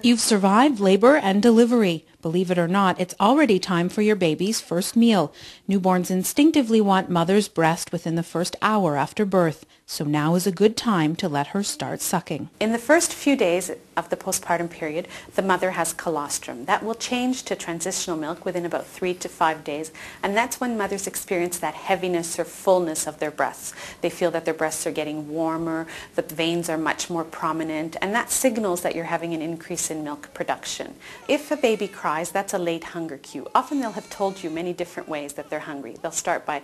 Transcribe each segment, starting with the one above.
You've survived labor and delivery. Believe it or not, it's already time for your baby's first meal. Newborns instinctively want mother's breast within the first hour after birth, so now is a good time to let her start sucking. In the first few days of the postpartum period, the mother has colostrum. That will change to transitional milk within about 3 to 5 days, and that's when mothers experience that heaviness or fullness of their breasts. They feel that their breasts are getting warmer, that the veins are much more prominent, and that signals that you're having an increase in milk production. If a baby cries, that's a late hunger cue. Often they'll have told you many different ways that they're hungry. They'll start by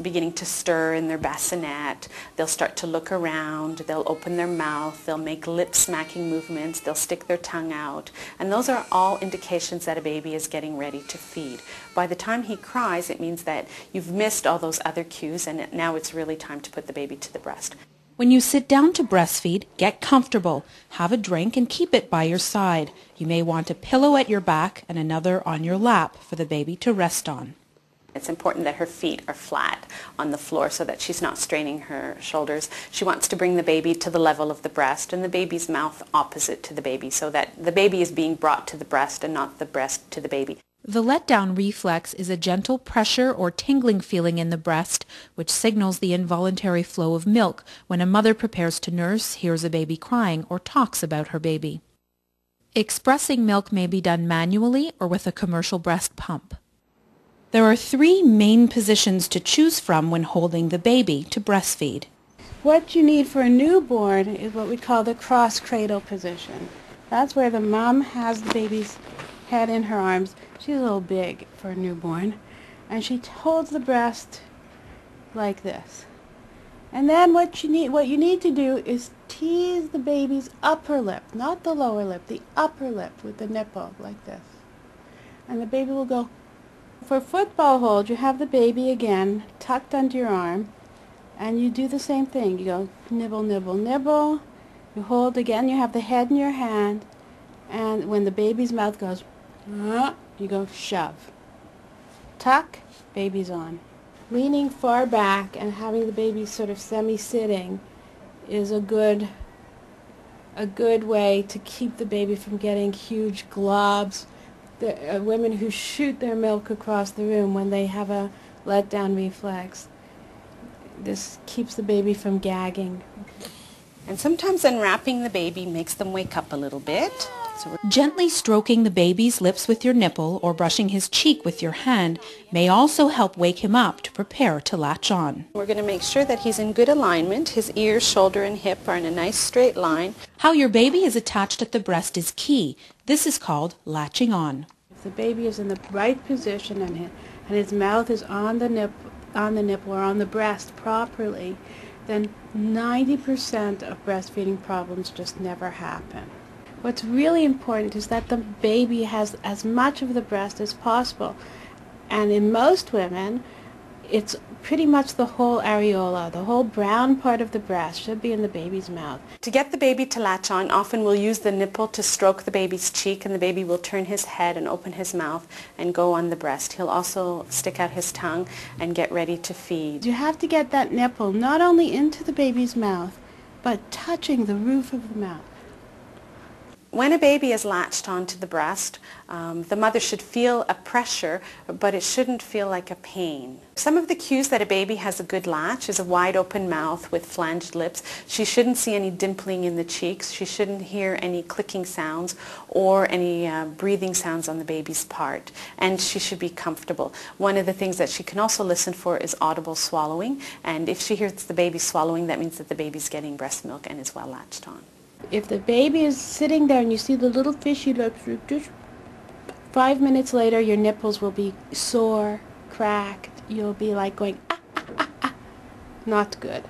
beginning to stir in their bassinet. They'll start to look around. They'll open their mouth. They'll make lip smacking movements. They'll stick their tongue out. And those are all indications that a baby is getting ready to feed. By the time he cries, it means that you've missed all those other cues, and now it's really time to put the baby to the breast. When you sit down to breastfeed, get comfortable, have a drink, and keep it by your side. You may want a pillow at your back and another on your lap for the baby to rest on. It's important that her feet are flat on the floor so that she's not straining her shoulders. She wants to bring the baby to the level of the breast and the baby's mouth opposite to the baby so that the baby is being brought to the breast and not the breast to the baby. The letdown reflex is a gentle pressure or tingling feeling in the breast which signals the involuntary flow of milk when a mother prepares to nurse, hears a baby crying, or talks about her baby. Expressing milk may be done manually or with a commercial breast pump. There are 3 main positions to choose from when holding the baby to breastfeed. What you need for a newborn is what we call the cross-cradle position. That's where the mom has the baby's head in her arms. She's a little big for a newborn, and she holds the breast like this. And then what you need to do is tease the baby's upper lip, not the lower lip, the upper lip with the nipple like this. And the baby will go. For football hold, you have the baby again tucked under your arm, and you do the same thing. You go nibble, nibble, nibble. You hold again, you have the head in your hand, and when the baby's mouth goes, you go shove. Tuck, baby's on. Leaning far back and having the baby sort of semi-sitting is a good way to keep the baby from getting huge globs. The women who shoot their milk across the room when they have a letdown reflex. This keeps the baby from gagging. And sometimes unwrapping the baby makes them wake up a little bit. Gently stroking the baby's lips with your nipple or brushing his cheek with your hand may also help wake him up to prepare to latch on. We're going to make sure that he's in good alignment. His ear, shoulder, and hip are in a nice straight line. How your baby is attached at the breast is key. This is called latching on. If the baby is in the right position and his mouth is on the nipple or on the breast properly, then 90% of breastfeeding problems just never happen. What's really important is that the baby has as much of the breast as possible. And in most women, it's pretty much the whole areola, the whole brown part of the breast should be in the baby's mouth. To get the baby to latch on, often we'll use the nipple to stroke the baby's cheek, and the baby will turn his head and open his mouth and go on the breast. He'll also stick out his tongue and get ready to feed. You have to get that nipple not only into the baby's mouth, but touching the roof of the mouth. When a baby is latched onto the breast, the mother should feel a pressure, but it shouldn't feel like a pain. Some of the cues that a baby has a good latch is a wide open mouth with flanged lips. She shouldn't see any dimpling in the cheeks. She shouldn't hear any clicking sounds or any breathing sounds on the baby's part. And she should be comfortable. One of the things that she can also listen for is audible swallowing. And if she hears the baby swallowing, that means that the baby's getting breast milk and is well latched on. If the baby is sitting there and you see the little fishy lips, 5 minutes later your nipples will be sore, cracked. You'll be like going, ah, ah, ah, ah. Not good.